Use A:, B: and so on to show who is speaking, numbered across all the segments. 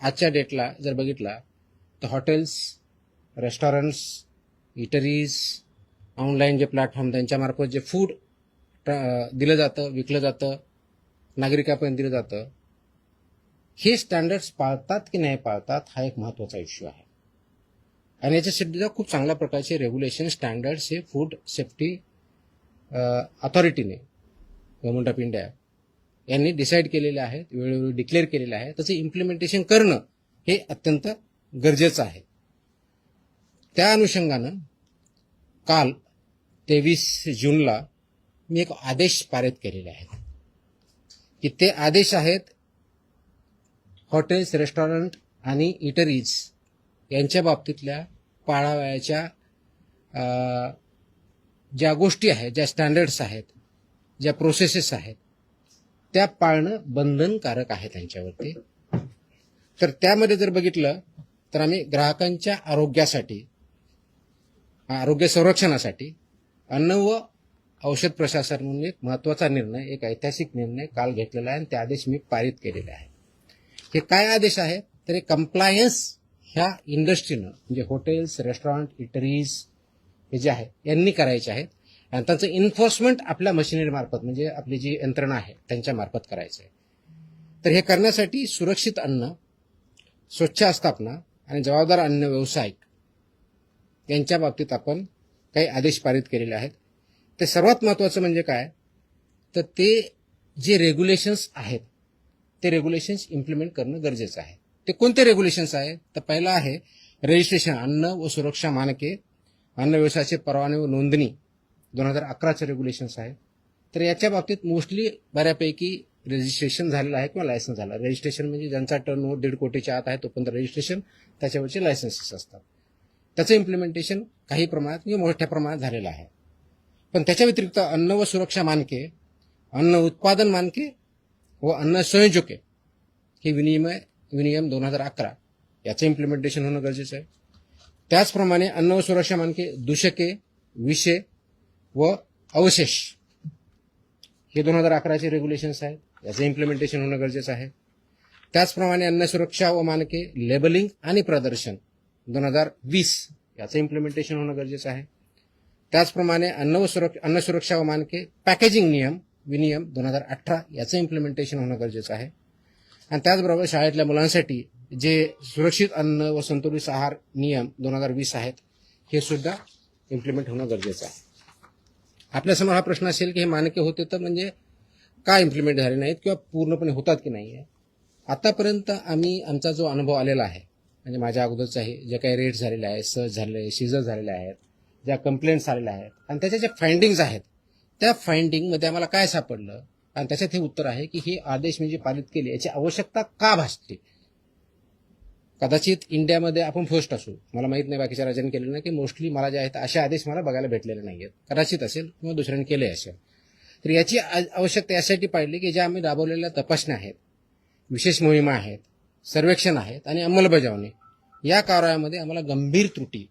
A: आजच्या डेटला जर बघितला तर हॉटेल्स, रेस्टॉरंट्स, इटरीज, ऑनलाईन जे प्लॅटफॉर्म त्यांच्यामार्फत जे फूड दिलं जातं, विकलं जातं, नागरिकांपर्यंत दिलं जातं, हे स्टँडर्ड्स पाळतात की नाही पाळतात हा एक महत्त्वाचा इश्यू आहे. आणि याच्यासाठी खूप चांगल्या प्रकारचे रेग्युलेशन स्टँडर्ड्स हे फूड सेफ्टी अथॉरिटीने, गव्हर्नमेंट ऑफ इंडिया यांनी डिसाईड केलेले आहेत, वेळोवेळी डिक्लेअर केलेले आहे. त्याचं इम्प्लिमेंटेशन करणं हे अत्यंत गरजेचं आहे. त्या अनुषंगानं काल 23 जूनला मी एक आदेश पारित केलेले आहेत की ते आदेश आहेत हॉटेल्स, रेस्टॉरंट आणि इटरीज यांच्या बाबतीतल्या पाळावयाच्या ज्या गोष्टी आहेत, ज्या स्टँडर्ड्स आहेत, ज्या प्रोसेसेस आहेत, त्या पाळणं बंधनकारक आहे त्यांच्यावरती. तर त्यामध्ये जर बघितलं तर आम्ही ग्राहकांच्या आरोग्यासाठी, आरोग्य संरक्षणासाठी अन्न व औषध प्रशासन म्हणून एक महत्त्वाचा निर्णय, एक ऐतिहासिक निर्णय काल घेतलेला आहे आणि ते आदेश मी पारित केलेले आहे. हे काय आदेश आहे तर हे कंप्लायन्स ह्या इंडस्ट्रीनं म्हणजे हॉटेल्स, रेस्टॉरंट, इटरीज हे जे आहे यांनी करायचे आहेत आणि त्यांचं इन्फोर्समेंट आपल्या मशिनरीमार्फत म्हणजे आपली जी यंत्रणा आहे त्यांच्यामार्फत करायचं आहे. तर हे करण्यासाठी सुरक्षित अन्न, स्वच्छ आस्थापना आणि जबाबदार अन्न व्यावसायिक यांच्या बाबतीत आपण काही आदेश पारित केलेले आहेत. ते सर्वात महत्त्वाचं म्हणजे काय तर ते जे रेग्युलेशन्स आहेत ते रेग्युलेशन्स इम्प्लिमेंट करणं गरजेचं आहे. ते कोणते रेग्युलेशन्स आहेत तर पहिला आहे रजिस्ट्रेशन, अन्न व सुरक्षा मानके, अन्न व्यवसायाचे परवाने व नोंदणी 2011चे रेग्युलेशन्स आहेत. तर याच्या बाबतीत मोस्टली बऱ्यापैकी रजिस्ट्रेशन झालेलं आहे किंवा लायसन्स झालं. रजिस्ट्रेशन म्हणजे ज्यांचा टर्नओव्हर 1.5 कोटीच्या आत आहे तोपर्यंत रजिस्ट्रेशन, त्याच्यावरचे लायसन्सेस असतात. त्याचं इम्प्लिमेंटेशन काही प्रमाणात किंवा मोठ्या प्रमाणात झालेलं आहे. पण त्याच्या व्यतिरिक्त अन्न व सुरक्षा मानके, अन्न उत्पादन मानके व अन्न संयोजके हे विनियम 2011 याचं इम्प्लिमेंटेशन होणं गरजेचं आहे. त्याचप्रमाणे अन्न व सुरक्षा मानके, दूषके, विषे व अवशेष हे 2011चे रेग्युलेशन्स आहेत, याचं इम्प्लिमेंटेशन होणं गरजेचं आहे. त्याचप्रमाणे अन्न सुरक्षा व मानके, लेबलिंग आणि प्रदर्शन 2020 याचं इम्प्लिमेंटेशन होणं गरजेचं आहे. त्याचप्रमाणे अन्न सुरक्षा व मानके, पॅकेजिंग विनियम 2018 याचं इम्प्लिमेंटेशन होणं गरजेचं आहे. आणि त्याचबरोबर शाळेतल्या मुलांसाठी जे सुरक्षित अन्न व संतुलित आहार नियम 2020 आहेत हे सुद्धा इम्प्लिमेंट होणं गरजेचं आहे. आपल्यासमोर हा प्रश्न असेल की हे मानके होते तर म्हणजे का इम्प्लिमेंट झाले नाहीत किंवा पूर्णपणे होतात की नाही आहे. आतापर्यंत आमचा जो अनुभव आलेला आहे म्हणजे माझ्या अगोदरचाही जे काही रेट झालेले आहेत, सर्च झालेले, सीजर झालेले आहेत, ज्या कंप्लेंट्स आलेल्या आहेत आणि त्याच्या ज्या फाइंडिंग्ज आहेत त्या फाइंडिंगमध्ये आम्हाला काय सापडलं आणि त्याच्यात हे उत्तर आहे की हे आदेश म्हणजे पारित केले याची आवश्यकता का भासते. कदाचित इंडियामध्ये आपण फर्स्ट असू, मला माहित नाही बाकीच्या राज्यांनी केलेलं नाही की मोस्टली मला जे आहेत असे आदेश मला बघायला भेटलेले नाही आहेत. कदाचित असेल किंवा दुसऱ्यांनी केले असेल. तर याची आवश्यकता यासाठी पाहिली की ज्या आम्ही राबवलेल्या तपासण्या आहेत, विशेष मोहिमा आहेत, सर्वेक्षण आहेत आणि अंमलबजावणी या कार्यामध्ये आम्हाला गंभीर त्रुटी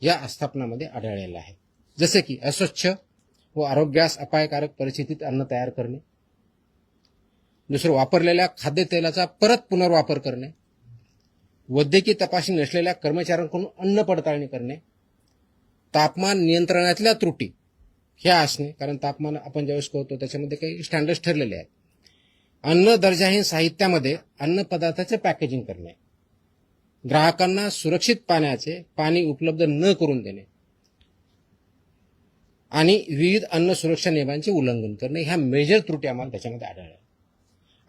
A: या आस्थापनामध्ये आढळलेल्या आहेत. जसे की अस्वच्छ व आरोग्यास अपायकारक परिस्थितीत अन्न तयार करणे, दुसरं वापरलेल्या खाद्यतेलाचा परत पुनर्वापर करणे, वैद्यकीय तपासणी नसलेल्या कर्मचाऱ्यांकडून अन्न पडताळणी करणे, तापमान नियंत्रणातल्या त्रुटी ह्या असणे, कारण तापमान आपण ज्यावेळेस करतो त्याच्यामध्ये काही स्टँडर्ड्स ठरलेले आहेत. अन्न दर्जाहीन साहित्यामध्ये अन्न पदार्थाचे पॅकेजिंग करणे, ग्राहकांना सुरक्षित पाणी उपलब्ध न करून देणे आणि विविध अन्न सुरक्षा नियमांचे उल्लंघन करणे ह्या मेजर त्रुटी आम्हाला त्याच्यामध्ये आढळल्या.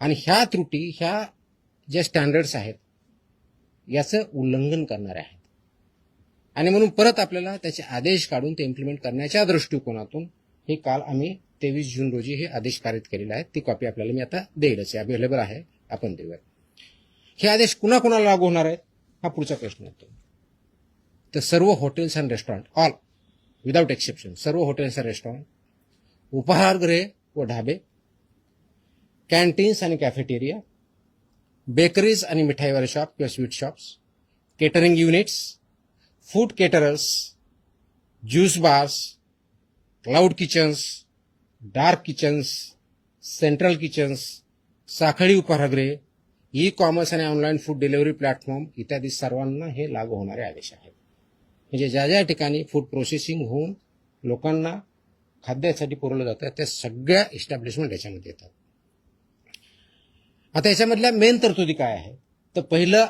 A: आणि ह्या त्रुटी ह्या ज्या स्टँडर्ड्स आहेत याचं उल्लंघन करणारे आहेत आणि म्हणून परत आपल्याला त्याचे आदेश काढून ते इम्प्लिमेंट करण्याच्या दृष्टिकोनातून हे काल आम्ही 23 जून रोजी हे आदेश पारित केलेले आहेत. ती कॉपी आपल्याला मी आता देईलच, अवेलेबल आहे, आपण देऊया. हे आदेश कुणाकुणाला लागू होणार आहेत हा पुढचा प्रश्न येतो. तर सर्व hotels and restaurant, all without exception, सर्व हॉटेल्स अँड रेस्टॉरंट, उपाहारगृहे व ढाबे, कॅन्टीन्स आणि कॅफेटेरिया, बेकरीज आणि मिठाईवाले शॉप किंवा sweet shops, catering units, food caterers, juice bars, cloud kitchens, dark kitchens, central kitchens, साखळी उपाहारगृहे, ई कॉमर्स आणि ऑनलाईन फूड डिलिव्हरी प्लॅटफॉर्म इत्यादी सर्वांना हे लागू होणारे आदेश आहेत. म्हणजे ज्या ज्या ठिकाणी फूड प्रोसेसिंग होऊन लोकांना खाद्यासाठी पुरवलं जातं त्या सगळ्या इस्टॅब्लिशमेंट याच्यामध्ये येतात. आता याच्यामधल्या मेन तरतुदी काय आहे, तर पहिलं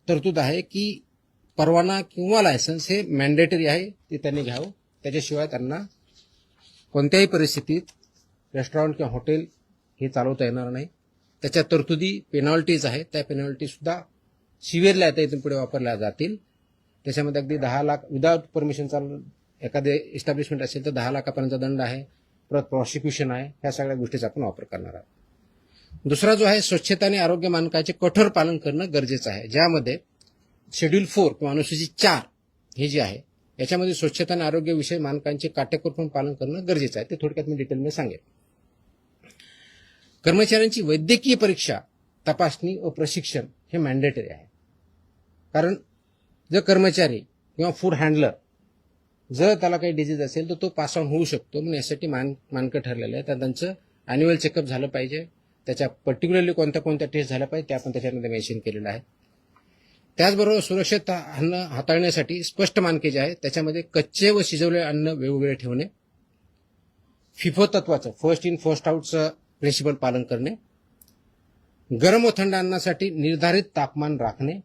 A: तरतूद आहे की परवाना किंवा लायसन्स हे मॅन्डेटरी आहे, ते त्यांनी घ्यावं. त्याच्याशिवाय त्यांना कोणत्याही परिस्थितीत रेस्टॉरंट किंवा हॉटेल हे चालवता येणार नाही. त्याच्या तरतुदी पेनॉल्टीज आहेत, त्या पेनॉल्टी सुद्धा सिव्हिअरली आता इथून पुढे वापरल्या जातील. त्याच्यामध्ये अगदी 10 लाख विदाउट परमिशन चालू एखादे इस्टॅब्लिशमेंट असेल तर 10 लाखापर्यंत दंड आहे, परत प्रॉसिक्युशन आहे. ह्या सगळ्या गोष्टीचा आपण वापर करणार आहोत. दुसरा जो आहे स्वच्छता आणि आरोग्य मानकाचे कठोर पालन करणं गरजेचं आहे, ज्यामध्ये शेड्यूल 4 किंवा अनुसूचित 4 हे जे आहे याच्यामध्ये स्वच्छता आणि आरोग्यविषयी मानकांचे काटेकोरपणे पालन करणं गरजेचं आहे. ते थोडक्यात मी डिटेलमध्ये सांगेन. कर्मचाऱ्यांची वैद्यकीय परीक्षा, तपासणी व प्रशिक्षण हे मॅन्डेटरी आहे. कारण जर कर्मचारी किंवा फूड हँडलर जर त्याला काही डिजीज असेल तर तो पास ऑन होऊ शकतो. म्हणून यासाठी मानकं ठरलेलं आहे. तर त्यांचं अॅन्युअल चेकअप झालं पाहिजे. त्याच्या पर्टिक्युलरली कोणत्या कोणत्या टेस्ट झाल्या पाहिजे ते आपण त्याच्यामध्ये मेन्शन केलेलं आहे. त्याचबरोबर सुरक्षित अन्न हाताळण्यासाठी स्पष्ट मानके जे आहेत त्याच्यामध्ये कच्चे व शिजवलेले अन्न वेगवेगळे ठेवणे, फिफो तत्वाचं फर्स्ट इन फर्स्ट आउटचं प्रिन्सिपल पालन करणे, गरम व थंड अन्नासाठी निर्धारित तापमान राखणे,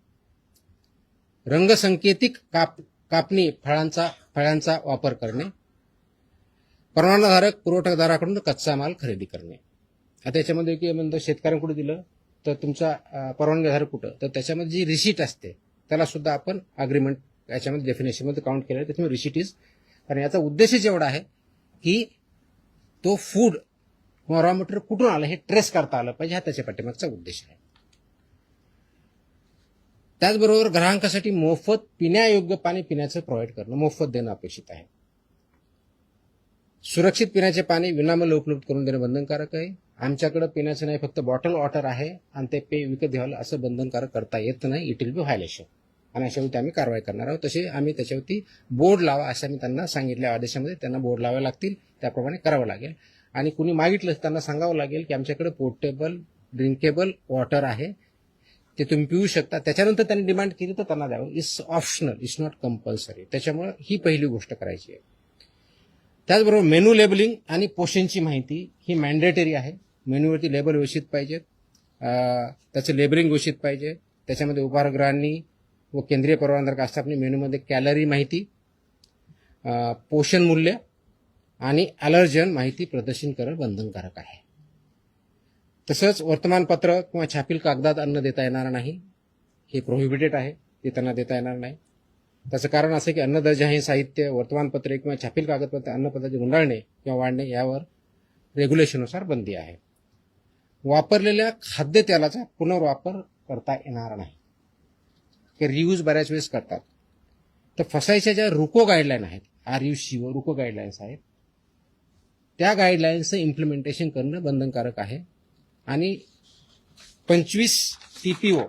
A: रंगसंकेतिक कापणी फळांचा वापर करणे, परवानाधारक पुरवठादाराकडून कच्चा माल खरेदी करणे. आता याच्यामध्ये की म्हणतो शेतकऱ्यांकडे दिलं तर तुमचा परवानगीधारक कुठं, तर त्याच्यामध्ये जी रिसीट असते त्याला सुद्धा आपण अग्रीमेंट याच्यामध्ये डेफिनेशनमध्ये काउंट केलं आहे. त्याच्यामुळे रिसीट इज, कारण याचा उद्देशच एवढा आहे की तो फूड किंवा रॉ मटेरियल कुठून आलं हे ट्रेस करता आलं पाहिजे, हा त्याच्या पाठीमागचा उद्देश आहे. त्याचबरोबर ग्राहकांसाठी मोफत पिण्यायोग्य पाणी पिण्याचं प्रोव्हाइड करणं, मोफत देणं अपेक्षित आहे. सुरक्षित पिण्याचे पाणी विनामूल्य उपलब्ध करून देणं बंधनकारक आहे. आमच्याकडे पिण्याचं नाही, फक्त बॉटल वॉटर आहे आणि ते पे विकत घ्यावं असं बंधनकारक करता येत नाही. इट विल बी व्हायलेशन आणि अशावरती आम्ही कारवाई करणार आहोत. तसे आम्ही त्याच्यावरती बोर्ड लावा असं आम्ही त्यांना सांगितल्या आदेशामध्ये, त्यांना बोर्ड लावावे लागतील, त्याप्रमाणे करावं लागेल. आणि कुणी मागितलं त्यांना सांगावं लागेल की आमच्याकडे पोर्टेबल ड्रिंकेबल वॉटर आहे, ते तुम्ही पिऊ शकता. त्याच्यानंतर त्यांनी डिमांड केली तर त्यांना द्यावं. It's optional, it's not compulsory. त्याच्यामुळे ही पहिली गोष्ट करायची आहे. त्याचबरोबर मेनू लेबलिंग आणि पोषणची माहिती ही मॅन्डेटरी आहे. मेन्यूवरती लेबल व्यवस्थित पाहिजेत, त्याचं लेबलिंग व्यवस्थित पाहिजे. त्याच्यामध्ये उपाहारगृहांनी व केंद्रीय परवानाधारक आस्थापने मेनूमध्ये कॅलरी माहिती, पोषण मूल्य आणि ॲलर्जन माहिती प्रदर्शित करणं बंधनकारक आहे. तसंच वर्तमानपत्र किंवा छापील कागदात अन्न देता येणार नाही, हे प्रोहिबिटेड आहे, ते त्यांना देता येणार नाही. त्याचं कारण असं की अन्न दर्जा हे साहित्य, वर्तमानपत्रे किंवा छापील कागदपत्र अन्नपदार्थ गुंडाळणे किंवा वाढणे यावर रेग्युलेशननुसार बंदी आहे. वापरलेल्या खाद्यतेलाचा पुनर्वापर करता येणार नाही, ते रियूज बऱ्याच वेळेस करतात. तर फसायच्या ज्या रुको गाईडलाईन आहेत, RUC व रुको गाईडलाईन्स आहेत, त्या गाईडलाईन्सचं इम्प्लिमेंटेशन करणं बंधनकारक आहे. आणि 25 TPO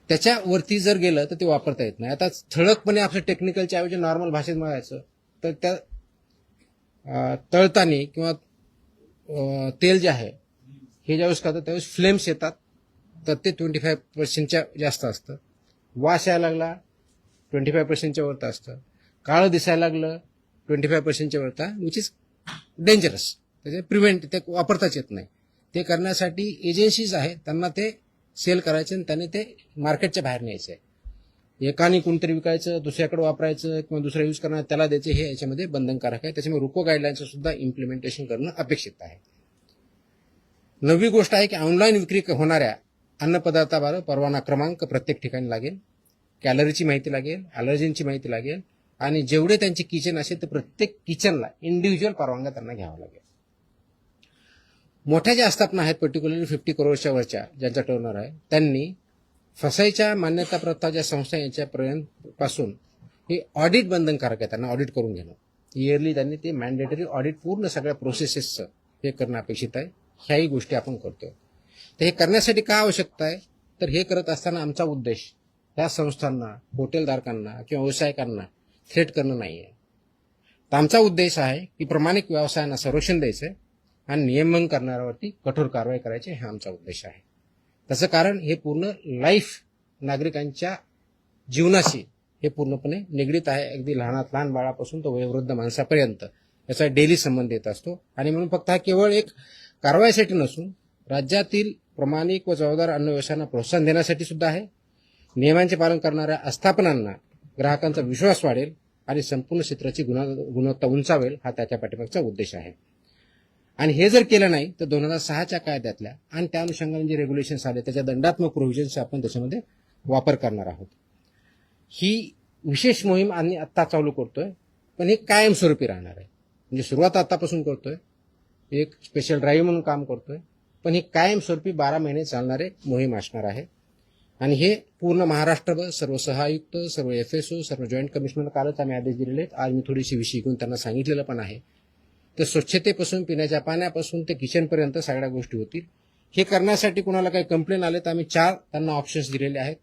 A: त्याच्यावरती जर गेलं तर ते वापरता येत नाही. आता ठळकपणे आपलं टेक्निकलच्या ऐवजी नॉर्मल भाषेत म्हणायचं तर त्या तळतानी किंवा तेल जे आहे हे ज्यावेळेस करतात त्यावेळेस फ्लेम्स येतात, तर ते 25% जास्त असतं. वास यायला लागला 25% वरती असतं. काळं दिसायला लागलं 25% वरता, विच इज डेंजरस. त्याचे प्रिव्हेंट ते वापरताच येत नाही. ते करण्यासाठी एजन्सीज आहेत, त्यांना ते सेल करायचे आणि त्याने ते मार्केटच्या बाहेर न्यायचं आहे. एकाने कोणतरी विकायचं, दुसऱ्याकडे वापरायचं किंवा दुसरा यूज करणार त्याला द्यायचे, हे याच्यामध्ये बंधनकारक आहे. त्याच्यामुळे रुको गाईडलाईनचं सुद्धा इम्प्लिमेंटेशन करणं अपेक्षित आहे. नवी गोष्ट आहे की ऑनलाईन विक्री होणाऱ्या अन्नपदार्थाबाबत परवाना क्रमांक प्रत्येक ठिकाणी लागेल, कॅलरीची माहिती लागेल, ॲलर्जींची माहिती लागेल आणि जेवढे त्यांचे किचन असेल तर प्रत्येक किचनला इंडिव्हिज्युअल परवानग्या त्यांना घ्यावा लागेल. मोठ्या ज्या आस्थापना आहेत, पर्टिक्युलरली 50 करोडच्या वरच्या ज्यांचा टर्नओव्हर आहे, त्यांनी फसाईच्या मान्यताप्राप्त ज्या संस्था यांच्यापर्यंत पासून हे ऑडिट बंधनकारक आहे, त्यांना ऑडिट करून घेणं. इयरली त्यांनी ते मॅन्डेटरी ऑडिट पूर्ण सगळ्या प्रोसेसेसचं हे करणं अपेक्षित आहे. ह्याही गोष्टी आपण करतोय. तर हे करण्यासाठी काय आवश्यकता आहे, तर हे करत असताना आमचा उद्देश त्या संस्थांना, हॉटेलधारकांना किंवा व्यावसायिकांना थ्रेट करणं नाही आहे. तर आमचा उद्देश आहे की प्रामाणिक व्यवसायांना संरक्षण द्यायचं आणि नियमन करणाऱ्यावरती कठोर कारवाई करायची, हा आमचा उद्देश आहे. त्याचं कारण हे पूर्ण लाईफ नागरिकांच्या जीवनाशी हे पूर्णपणे निगडीत आहे. अगदी लहानात लहान बाळापासून तो वयोवृद्ध माणसापर्यंत याचा डेली संबंध येत असतो. आणि म्हणून फक्त हा केवळ एक कारवाईसाठी नसून राज्यातील प्रामाणिक व जबाबदार अन्न व्यवसायांना प्रोत्साहन देण्यासाठी सुद्धा आहे. नियमांचे पालन करणाऱ्या आस्थापनांना ग्राहकांचा विश्वास वाढेल आणि संपूर्ण क्षेत्राची गुणवत्ता उंचावेल, हा त्याच्या पाठीमागचा उद्देश आहे. आणि हे जर केलं नाही तर 2006च्या कायद्यातल्या आणि त्या अनुषंगाने जे रेग्युलेशन्स आले त्याच्या दंडात्मक प्रोव्हिजन्स आपण त्याच्यामध्ये वापर करणार आहोत. ही विशेष मोहीम आम्ही आत्ता चालू करतोय, पण हे कायमस्वरूपी राहणार आहे. म्हणजे सुरुवात आतापासून करतोय, एक स्पेशल ड्राईव्ह म्हणून काम करतोय, पण ही कायमस्वरूपी 12 महिने चालणारे मोहीम असणार आहे. आणि हे पूर्ण महाराष्ट्रभर सर्व सहायुक्त, सर्व FSO, सर्व जॉईंट कमिशनर कालच आम्ही आदेश दिलेले आहेत. आज मी थोडीशी विषय घेऊन त्यांना सांगितलेलं पण आहे. तर स्वच्छतेपासून पिण्याच्या पाण्यापासून ते किचनपर्यंत सगळ्या गोष्टी होतील. हे करण्यासाठी कुणाला काही कंप्लेंट आले तर आम्ही 4 त्यांना ऑप्शन्स दिलेले आहेत.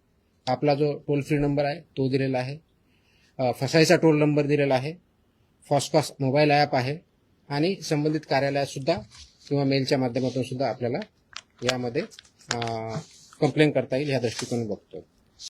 A: आपला जो टोल फ्री नंबर आहे तो दिलेला आहे, फसाईचा टोल नंबर दिलेला आहे, फॉस्कॉस मोबाईल ॲप आहे आणि संबंधित कार्यालयात सुद्धा किंवा मेलच्या माध्यमातून सुद्धा आपल्याला यामध्ये कंप्लेंट करता येईल, या दृष्टिकोन बघतो.